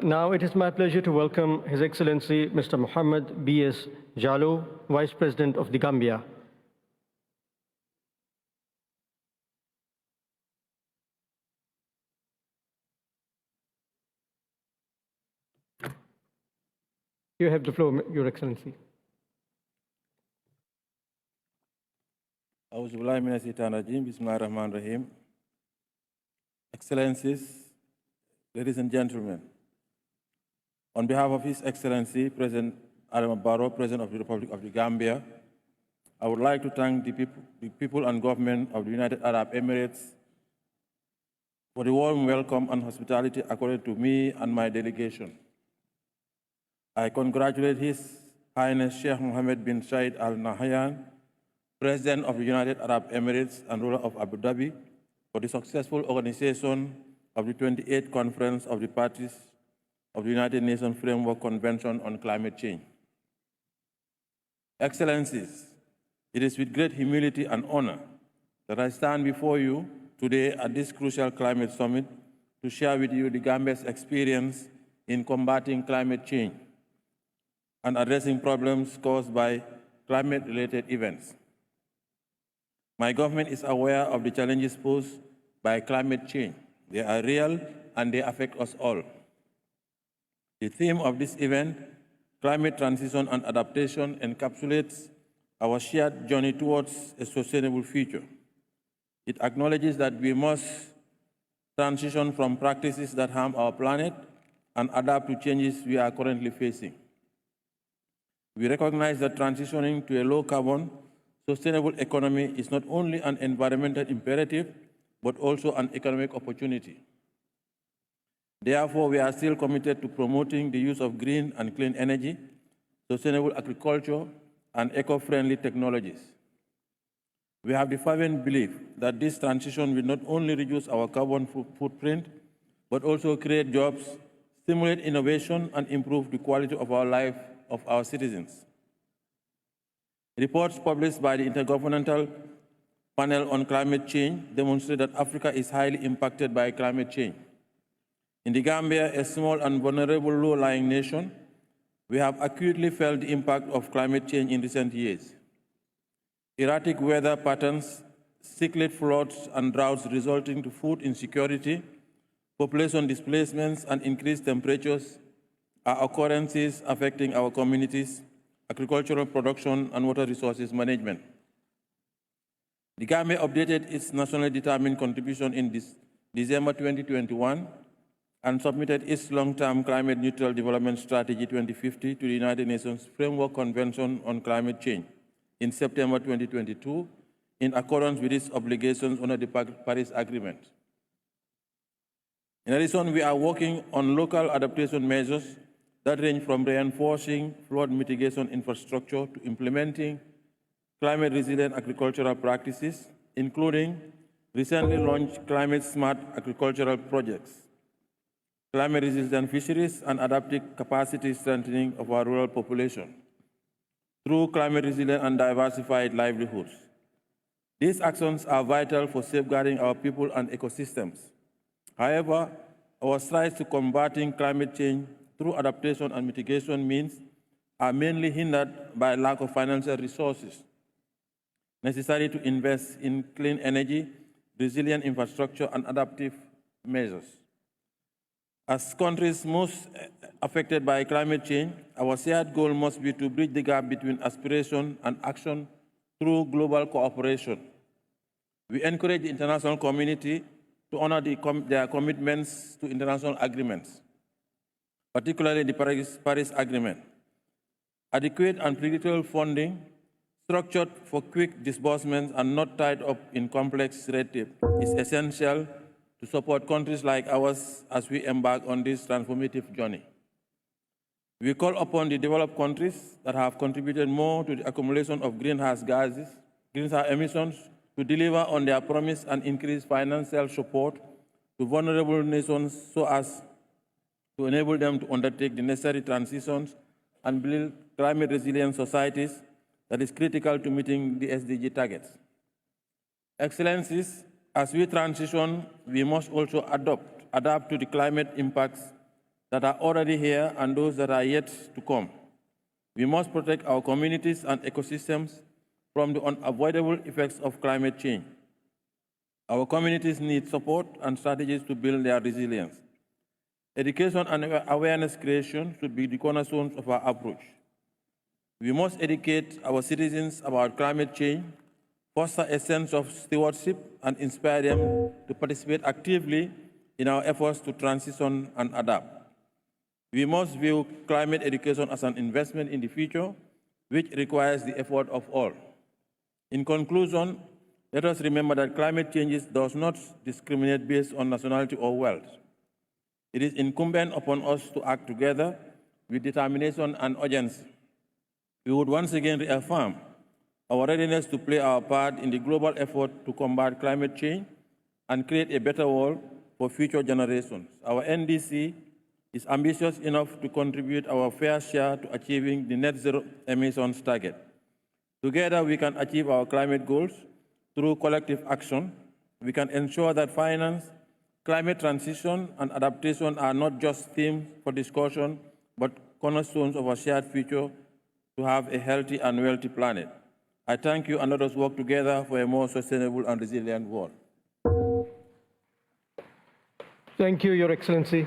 Now it is my pleasure to welcome His Excellency Mr. Mohammed B.S. Jallow, Vice President of the Gambia. You have the floor, Your Excellency. Excellencies, ladies and gentlemen, on behalf of His Excellency President Adam Barrow, President of the Republic of the Gambia, I would like to thank the people and government of the United Arab Emirates for the warm welcome and hospitality accorded to me and my delegation. I congratulate His Highness Sheikh Mohammed bin Said Al Nahyan, President of the United Arab Emirates and ruler of Abu Dhabi, for the successful organization of the 28th Conference of the Parties of the United Nations Framework Convention on Climate Change. Excellencies, it is with great humility and honor that I stand before you today at this crucial climate summit to share with you the Gambia's experience in combating climate change and addressing problems caused by climate-related events. My government is aware of the challenges posed by climate change. They are real and they affect us all. The theme of this event, climate transition and adaptation, encapsulates our shared journey towards a sustainable future. It acknowledges that we must transition from practices that harm our planet and adapt to changes we are currently facing. We recognize that transitioning to a low-carbon, sustainable economy is not only an environmental imperative, but also an economic opportunity. Therefore, we are still committed to promoting the use of green and clean energy, sustainable agriculture, and eco-friendly technologies. We have the fervent belief that this transition will not only reduce our carbon footprint, but also create jobs, stimulate innovation, and improve the quality of our life of our citizens. Reports published by the Intergovernmental Panel on Climate Change demonstrate that Africa is highly impacted by climate change. In the Gambia, a small and vulnerable low-lying nation, we have acutely felt the impact of climate change in recent years. Erratic weather patterns, cyclic floods and droughts resulting to food insecurity, population displacements, and increased temperatures are occurrences affecting our communities, agricultural production, and water resources management. The Gambia updated its nationally determined contribution in December 2021 and submitted its long-term climate neutral development strategy 2050 to the United Nations Framework Convention on Climate Change in September 2022 in accordance with its obligations under the Paris Agreement. In addition, we are working on local adaptation measures that range from reinforcing flood mitigation infrastructure to implementing climate-resilient agricultural practices, including recently launched climate-smart agricultural projects, climate-resistant fisheries, and adaptive capacity strengthening of our rural population through climate-resilient and diversified livelihoods. These actions are vital for safeguarding our people and ecosystems. However, our strides to combating climate change through adaptation and mitigation means are mainly hindered by lack of financial resources necessary to invest in clean energy, resilient infrastructure, and adaptive measures. As countries most affected by climate change, our shared goal must be to bridge the gap between aspiration and action through global cooperation. We encourage the international community to honor their commitments to international agreements, particularly the Paris Agreement. Adequate and predictable funding, structured for quick disbursements and not tied up in complex red tape, is essential to support countries like ours as we embark on this transformative journey. We call upon the developed countries that have contributed more to the accumulation of greenhouse emissions to deliver on their promise and increase financial support to vulnerable nations so as to enable them to undertake the necessary transitions and build climate-resilient societies that is critical to meeting the SDG targets. Excellencies, as we transition, we must also adapt to the climate impacts that are already here and those that are yet to come. We must protect our communities and ecosystems from the unavoidable effects of climate change. Our communities need support and strategies to build their resilience. Education and awareness creation should be the cornerstones of our approach. We must educate our citizens about climate change, foster a sense of stewardship, and inspire them to participate actively in our efforts to transition and adapt. We must view climate education as an investment in the future, which requires the effort of all. In conclusion, let us remember that climate change does not discriminate based on nationality or wealth. It is incumbent upon us to act together with determination and urgency. We would once again reaffirm our readiness to play our part in the global effort to combat climate change and create a better world for future generations. Our NDC is ambitious enough to contribute our fair share to achieving the net zero emissions target. Together, we can achieve our climate goals through collective action. We can ensure that finance, climate transition, and adaptation are not just themes for discussion, but cornerstones of our shared future to have a healthy and wealthy planet. I thank you, and let us work together for a more sustainable and resilient world. Thank you, Your Excellency.